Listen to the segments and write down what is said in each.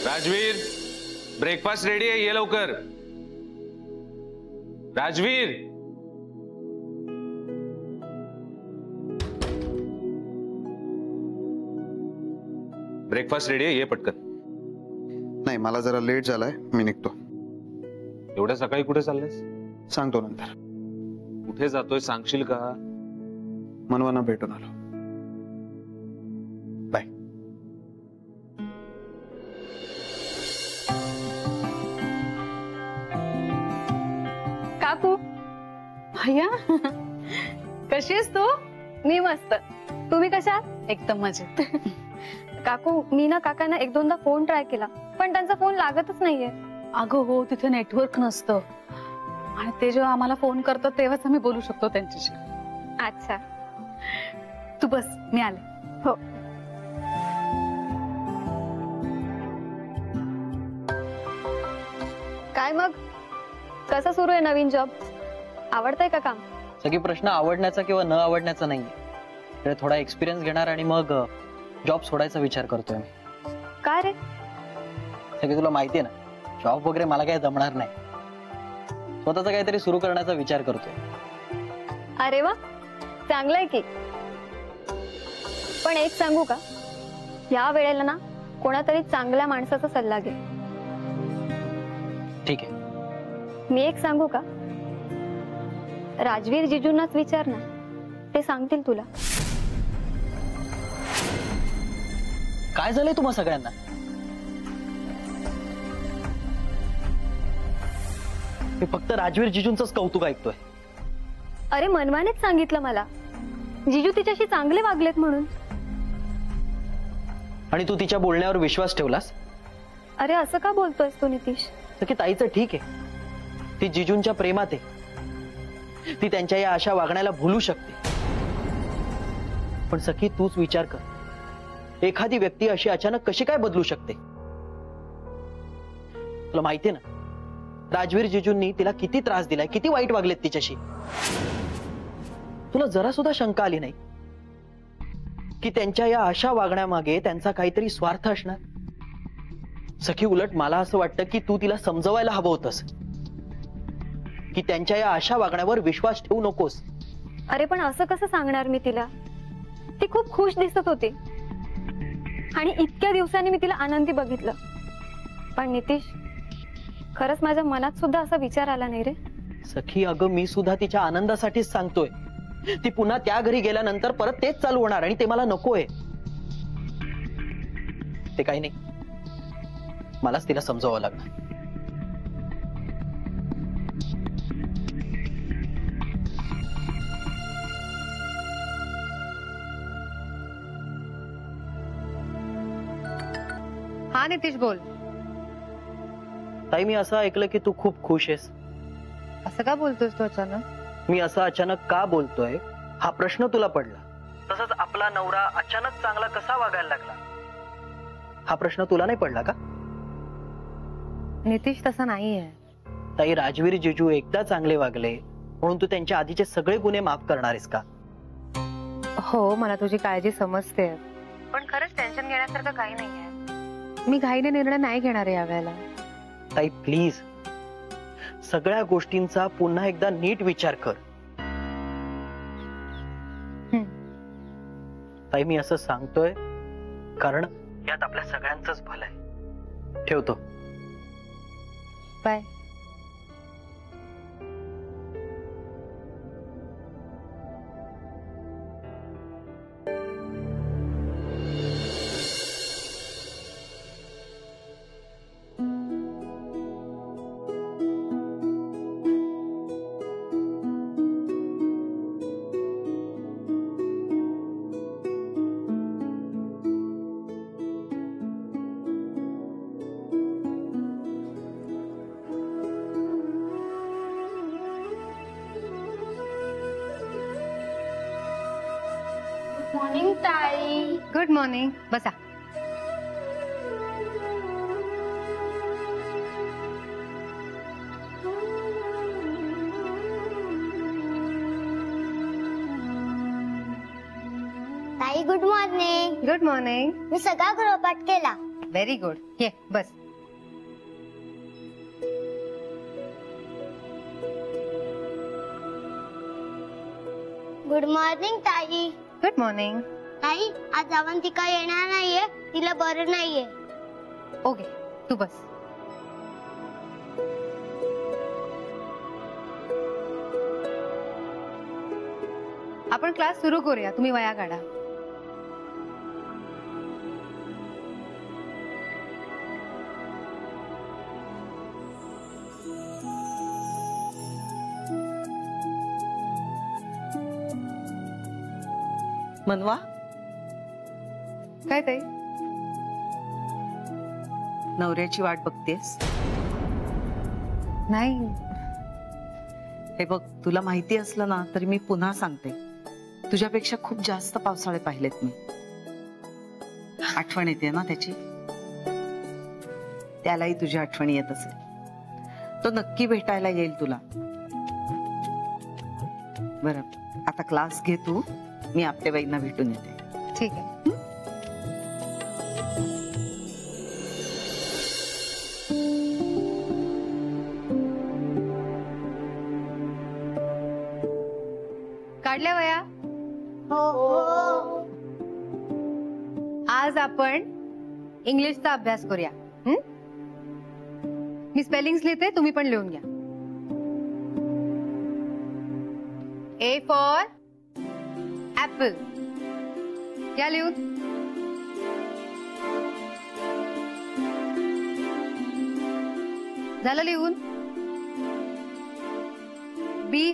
Rajveer, breakfast ready आहे, ये लवकर. राजवीर, ब्रेकफास्ट रेडी आहे, ये पटकन. नाही, मला जरा लेट झालाय, मी निघतो. एवढ्या सकाळी कुठे चाललेस? सांगतो नंतर. कुठे जातोय सांगशील का? मनवाना भेटून आलो. बाय. काकू, भैया कशी आहेस तू? मी मस्त. तुम्ही कशा आहात? एकदम मजेत. काकू, मी ना काकांना एक दोनदा फोन ट्राय केला, पण त्यांचा फोन लागतच नाहीये. अगं हो, तिथे नेटवर्क नसतं आणि ते जेव्हा आम्हाला फोन करतात तेव्हाच आम्ही बोलू शकतो त्यांच्याशी. अच्छा, तू बस, मी आले. हो. काय मग, कसं सुरू आहे नवीन जॉब? आवडतंय का काम? सगळी प्रश्न आवडण्याचा किंवा न आवडण्याचा नाहीये. थोडा एक्सपिरियन्स घेणार आणि मग जॉब सोडायचा विचार करतोय मी. काय रे? सगळी तुला माहिती आहे ना, जॉब वगैरे मला काही जमणार नाही. स्वतःचा काहीतरी सुरू करण्याचा विचार करतोय. अरे वा, चांगलंय की. पण एक सांगू का, या वेळेला ना कोणातरी चांगल्या माणसाचा सल्ला घे. ठीक आहे. मी एक सांगू का, राजवीर जिजूंनाच विचार ना, ते सांगतील तुला. काय झालंय तुम्हा सगळ्यांना? मी फक्त राजवीर जिजूंचंच कौतुक ऐकतोय. अरे मनवानेच सांगितलं मला, जिजू तिच्याशी चांगले वागलेत म्हणून. आणि तू तिच्या बोलण्यावर विश्वास ठेवलास? अरे असं का बोलतोयस तू नितीश? की ताईचं ठीक आहे, ती जिजूंच्या प्रेमात आहे, ती त्यांच्या या अशा वागण्याला भुलू शकते. पण सखी तूच विचार कर, एखादी व्यक्ती अशी अचानक कशी काय बदलू शकते? तुला माहितीये ना, राजवीर जिजूंनी तिला किती त्रास दिलाय, किती वाईट वागलेत तिच्याशी. तुला जरा सुद्धा शंका आली नाही की त्यांच्या या अशा वागण्यामागे त्यांचा काहीतरी स्वार्थ असणार? सखी, उलट मला असं वाटतं की तू तिला समजवायला हवं होतंस की त्यांच्या या अशा वागण्यावर विश्वास ठेवू नकोस. अरे पण असं कसं सांगणार मी तिला? ती खूप खुश दिसत होती आणि इतक्या दिवसांनी मी तिला आनंदी बघितलं. पण नितीश, खरंच माझ्या मनात सुद्धा असा विचार आला नाही रे. सखी, अगं मी सुद्धा तिच्या आनंदासाठीच सांगतोय. ती पुन्हा त्या घरी गेल्यानंतर परत तेच चालू होणार आणि ते मला नकोय. ते काही नाही, मलाच तिला समजावं लागणार. हा नितीश, बोल. ताई, मी असं ऐकलं की तू खूप खुश आहेस. असं का बोलतोस तू अचानक? मी असं अचानक का बोलतोय हा प्रश्न तुला पडला. तसंच आपला नवरा अचानक चांगला कसा वागायला लागला हा प्रश्न तुला नाही पडला का? नितीश, तसं नाहीये. ताई, राजवीर जिजू एकदा चांगले वागले म्हणून तू त्यांच्या आधीचे सगळे गुन्हे माफ करणार आहेस का? हो, मला तुझी काळजी समजते, पण खरंच टेन्शन घेण्यासारखं काही नाहीये. मी घाईने निर्णय नाही घेणार आहे यावेळेला. ताई प्लीज, सगळ्या गोष्टींचा पुन्हा एकदा नीट विचार कर. ताई, मी असं सांगतोय कारण यात आपल्या सगळ्यांचंच भलं आहे. ठेवतो. बाय. मॉर्निंग ताई. Good morning. बसा. ताई गुड मॉर्निंग. Good morning. मी सगळा गृहपाठ केला. Very good. ये बस. गुड मॉर्निंग ताई. Good morning. ताई आज अवंतिका येणार नाहीये, तिला बरं नाहीये. ओके तू बस. आपण क्लास सुरू करूया. तुम्ही वया काढा. मनवा, काय ताई? नवऱ्याची वाट बघतेस? नाही. हे बघ, तुला माहिती असलं ना तरी मी पुन्हा सांगते, तुझ्यापेक्षा खूप जास्त पावसाळे पाहिलेत मी. आठवण येते ना त्याची? त्यालाही तुझी आठवण येत असेल. तो नक्की भेटायला येईल तुला. बरं, आता क्लास घे तू. मी आपल्या बाईंना भेटून येते. ठीक आहे. काढल्या वया? हो हो. आज आपण इंग्लिशचा अभ्यास करूया. मी स्पेलिंग्स लिहिते, तुम्ही पण लिहून घ्या. A for apple. घ्या लिहून. झालं लिहून? B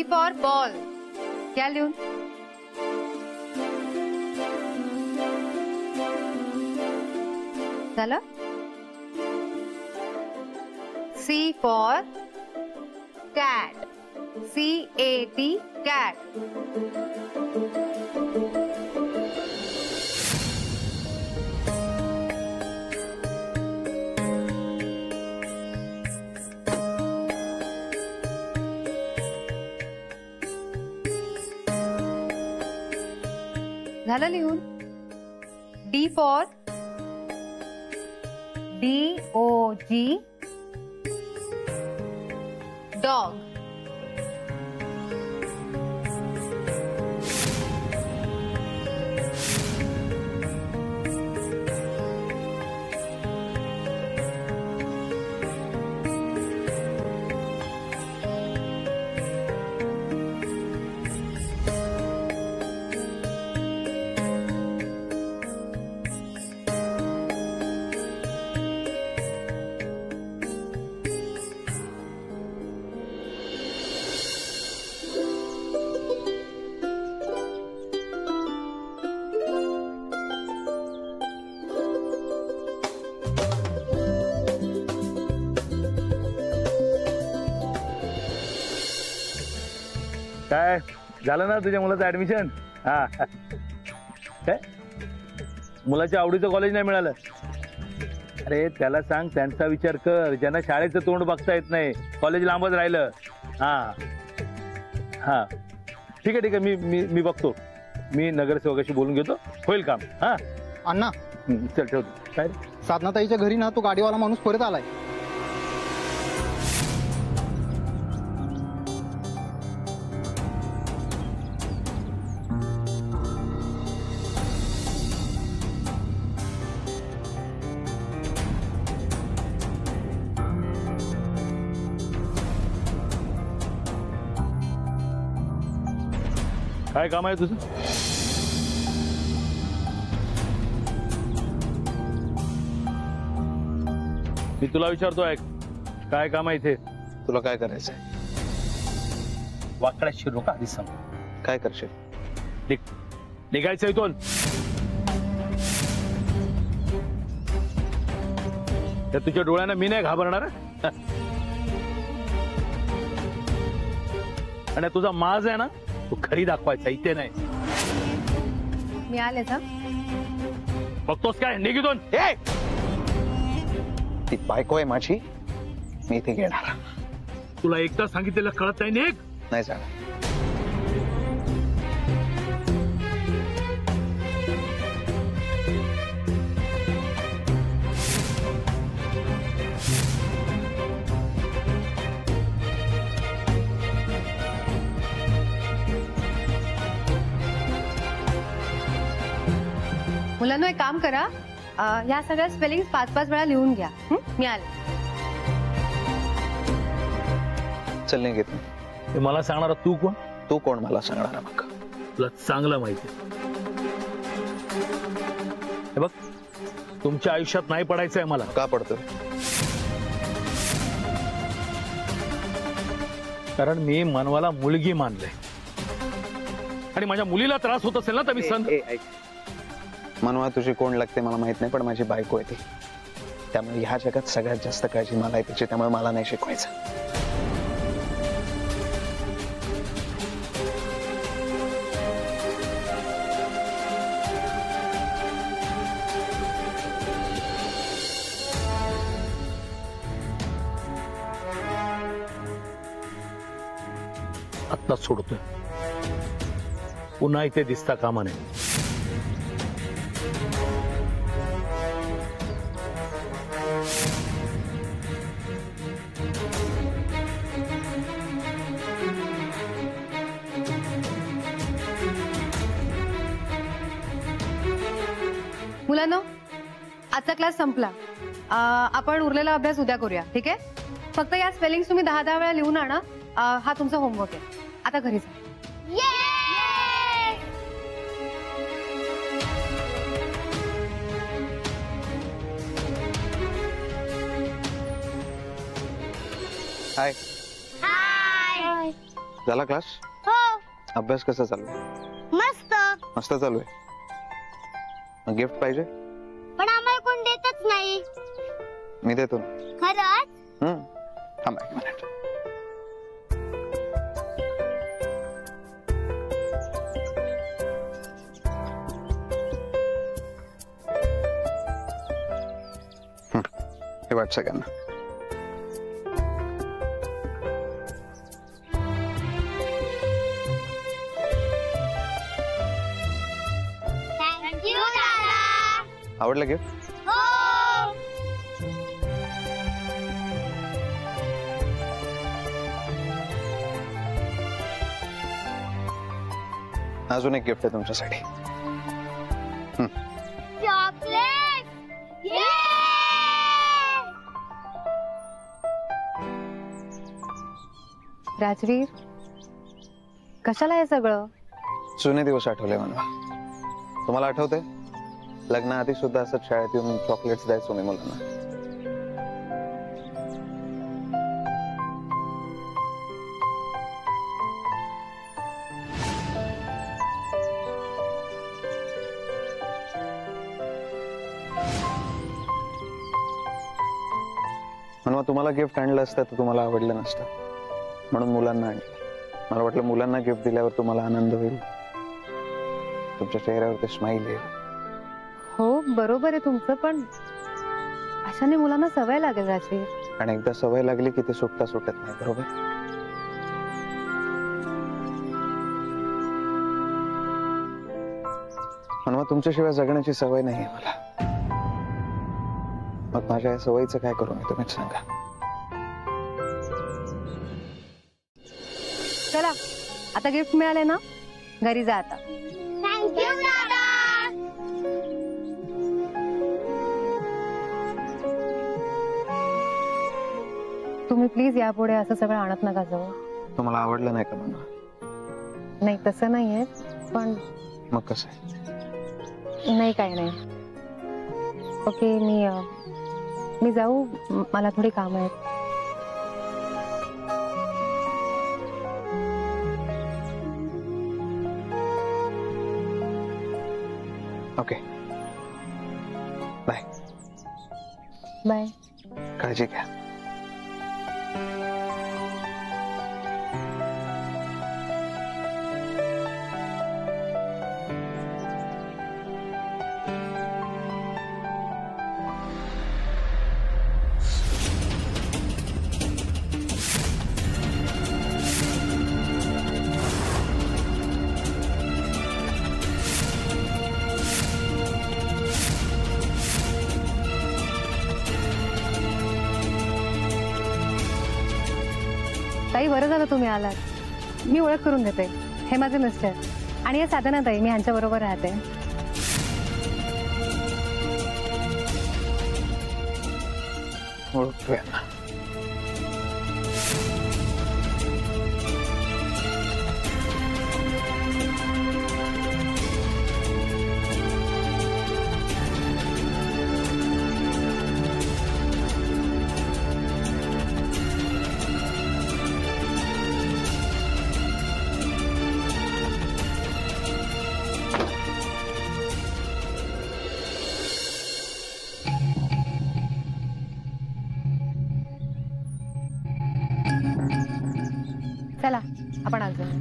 for ball. घ्या लिहून. झालं? C for cat. CAT cat. झालं लिहून? D for DOG dog. काय झालं ना तुझ्या मुलाचं ऍडमिशन? हा काय मुलाच्या आवडीचं कॉलेज नाही मिळालं? अरे त्याला सांग त्यांचा विचार कर. ज्यांना शाळेचं तोंड बघता येत नाही, कॉलेज लांबच राहिलं. हा हा ठीक आहे ठीक आहे. मी मी मी बघतो. मी नगरसेवकाशी बोलून घेतो. होईल काम. हा अण्णा चल ठेवतो. काय साधनाताईच्या घरी ना तो गाडीवाला माणूस परत आलाय. काय काम आहे तुझं? मी तुला विचारतो, ऐक, काय काम आहे इथे? तुला काय करायचंय? वाकड्यात शिरू नका, आधीच सांग. काय करशील? निघायचं इथून. त्या तुझ्या डोळ्यांना मी नाही घाबरणार. आणि तुझा माज आहे ना, तू खरी दाखवायचा, इथे नाही. मी आले का? बघतोस काय? निघितून. ती बायको आहे माझी, मी इथे घेणार. तुला एकदा सांगितलेलं कळत नाही? निघ. नाही जाणार. मुलांना एक काम करा, ह्या सगळ्या स्पेलिंग 5-5 वेळा लिहून घ्या. मी आले. चल नाही घेत. ते मला सांगणार तू कोण? तू कोण मला सांगणार? मग तुला चांगलं माहिती. हे बघ, तुमच्या आयुष्यात नाही पडायचंय मला. का पडतोय? कारण मी मनवाला मुलगी मानले आणि माझ्या मुलीला त्रास होत असेल ना तर मी मनवा तुझी कोण लागते मला माहित नाही, पण माझी बायको आहे ती. त्यामुळे ह्या जगात सगळ्यात जास्त काळजी मला आहे तिची. त्यामुळे मला नाही शिकवायचं. आत्ता सोडतोय. पुन्हा इथे दिसता कामा नये. मुलांनो, आजचा क्लास संपला. आपण उरलेला अभ्यास उद्या करूया, ठीक आहे? फक्त या स्पेलिंग तुम्ही 10-10 वेळा लिहून आणा. हा तुमचा होमवर्क आहे. आता घरी जा. हाय. हाय. झाला क्लास? हो. अभ्यास कसा चालू आहे? मस्त. मस्त चालू आहे. गिफ्ट पाहिजे? पण आम्हाला कोण देतच नाही. मी देतो. खरंच? थांब एक मिनिट. हे वाट सगळ्यांना. थँक्यू दादा. आवडलं गिफ्ट? हो. अजून एक गिफ्ट आहे तुमच्यासाठी. चॉकलेट. राजवीर, कशाला हे सगळं? जुने दिवस आठवले मला. तुम्हाला आठवते लग्नाआधी सुद्धा असंच शाळेत येऊन चॉकलेट्स द्यायचो मी मुलांना. म्हणून तुम्हाला गिफ्ट आणलं असतं तर तुम्हाला आवडलं नसतं, म्हणून मुलांना आणलं. मला वाटलं मुलांना गिफ्ट दिल्यावर तुम्हाला आनंद होईल, तुमच्या चेहऱ्यावर ते स्माइल येईल. हो बरोबर आहे तुमचं, पण अशाने मुलांना सवय लागेल राजवीर. आणि एकदा सवय लागली की ते सुटता सुटत नाही. बरोबर? म्हणून तुमच्याशिवाय जगण्याची सवय नाही आहे मला. मग माझ्या या सवयीचं काय करू मी, तुम्हीच सांगा. चला आता गिफ्ट मिळाले ना, घरी जा आता. थँक्यू दादा. तुम्ही प्लीज यापुढे असं सगळं आणत नका जाऊ. तुम्हाला आवडलं नाही का म्हणून? नाही तसं नाहीये, पण मग कसं आहे? नाही काही नाही. ओके, मी जाऊ, मला थोडी काम आहेत. Okay bye. बाय. काळजी घ्या. ताई बरं झालं तुम्ही आलात. मी ओळख करून देते, हे माझे मिस्टर आणि हे साधना ताई, मी ह्यांच्या बरोबर राहते. ओळखतोय यांना. चला आपण आज जाऊया.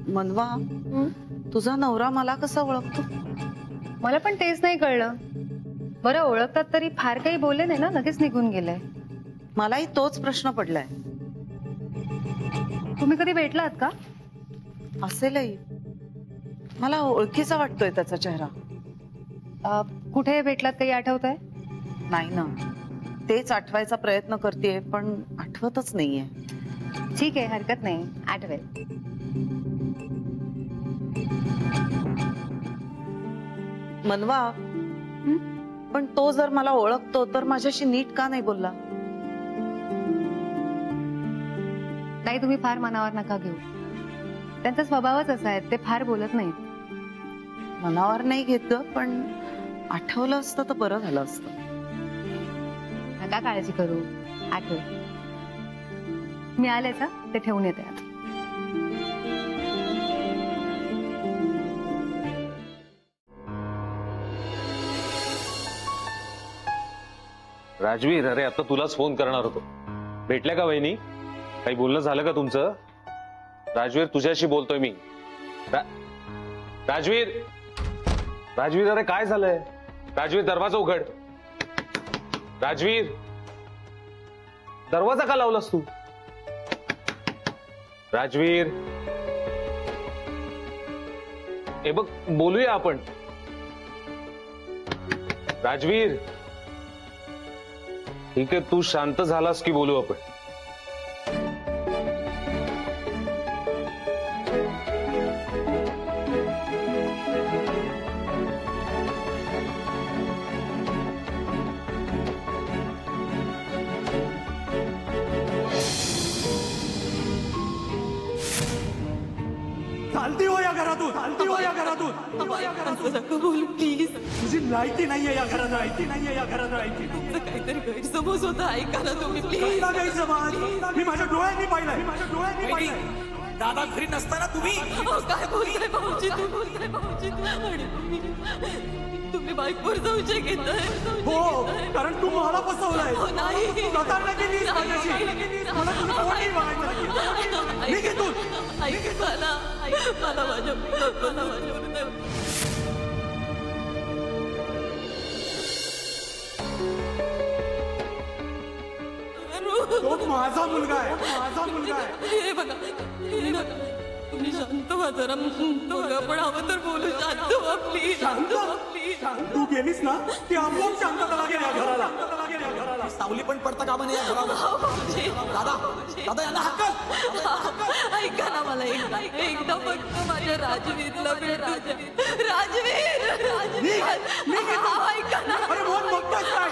मनवा, तुझा नवरा मला कसा ओळखतो? मला पण तेच नाही कळलं. बरं, ओळखतात तरी फार काही बोलले नाही ना, लगेच निघून गेले. मलाही तोच प्रश्न पडलाय. तुम्ही कधी भेटलात का? असेलही. मला ओळखीचा वाटतोय त्याचा चेहरा. कुठे भेटलात, काही आठवतंय? नाही ना, तेच आठवायचा प्रयत्न करतेय पण आठवतच नाहीये. ठीक आहे, हरकत नाही, आठवेल. मनवा, पण तो जर मला ओळखतो तर माझ्याशी नीट का नाही बोलला? नाही, तुम्ही फार मनावर नका घेऊ. त्यांचा स्वभावच असा आहे, ते फार बोलत नाहीत. मनावर नाही घेत पण आठवलं असतं तर बरं झालं असतं. नका काळजी करू, आठवेल. मी आले का ते ठेवून येते आता. राजवीर, अरे आता तुलाच फोन करणार होतो. भेटल्या का वहिनी? काही बोलणं झालं का तुमचं? राजवीर, तुझ्याशी बोलतोय मी. राजवीर, राजवीर, अरे काय झालंय? राजवीर, दरवाजा उघड. राजवीर, दरवाजा का लावलास तू? राजवीर, हे बघ, बोलूया आपण. राजवीर, ठीक आहे, तू शांत झालास की बोलू आपण. चालती हो या घरातून, चालती हो या घरातून. प्लीज, तुझी लायकी नाहीये या घरात राहायची, नाहीये या घरात राहायची. तुमचं काहीतरी गैरसमज होता, ऐका ना तुम्ही प्लीज. गैरसमज मी माझ्या डोळ्यांनी पाहिलंय, माझ्या डोळ्यांनी पाहिलंय. दादा घरी नसताना तुम्ही काय बोलताय भाऊजी? तू बोलताय भाऊजी? तुम्ही बाईकवर जाऊ घेताय? हो, कारण तू मला फसवलाय. नाही, प्रतारणा केली माझ्याशी. मला तुम्ही कोणी वागायचं? मी घेतो. मला माझ्या तो माझा मुलगा आहे, माझा मुलगा आहे. हे बघा, तुम्ही शांत व्हा जरा. पण हवं तर बोलू. शांत व्हा प्लीज, शांत व्हा प्लीज. तू गेलीस ना की आपोआप शांतता लागेल या घराला. सावली पण पडता कामा नाही या घराला. दादा, दादा यांना हक्कल. ऐका ना, मला एकदा फक्त माझ्या राजवीरला भेट. राजवीर, ऐका ना. अरे बोल, बघतोस काय?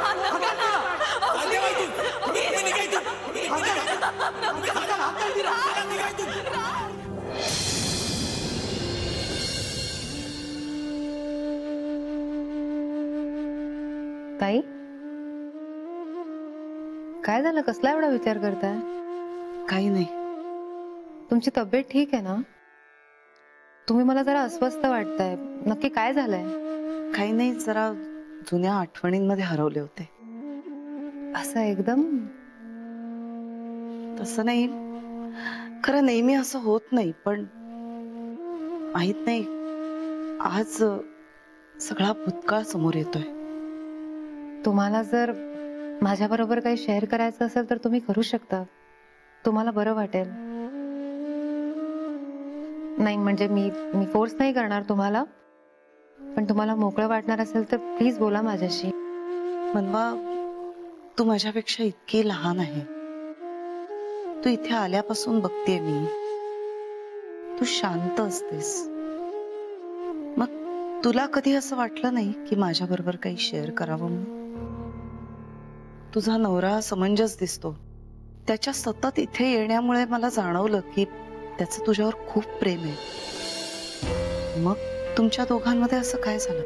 ताई, काय झालं? कसला एवढा विचार करताय? काही नाही. तुमची तब्येत ठीक आहे ना? तुम्ही मला जरा अस्वस्थ वाटताय. नक्की काय झालंय? काही नाही, जरा जुन्या आठवणींमध्ये हरवले होते. असं एकदम? तसं नाही, खरं नेहमी असं होत नाही, पण माहित नाही, आज सगळा भूतकाळ समोर येतोय. तुम्हाला जर माझ्या बरोबर काही शेअर करायचं असेल तर तुम्ही करू शकता. तुम्हाला बरं वाटेल. नाही म्हणजे मी फोर्स नाही करणार तुम्हाला, पण तुम्हाला मोकळं वाटणार असेल तर प्लीज बोला माझ्याशी. मनवा, तू माझ्यापेक्षा इतकी लहान आहे. तू इथे आल्यापासून बघतेय मी, तू शांत असतेस. मग तुला कधी असं वाटलं नाही की माझ्या बरोबर काही शेअर करावं म्हणून? तुझा नवरा समंजस दिसतो, त्याच्या सतत इथे येण्यामुळे मला जाणवलं की त्याचं तुझ्यावर खूप प्रेम आहे. मग तुमच्या दोघांमध्ये असं काय झालं?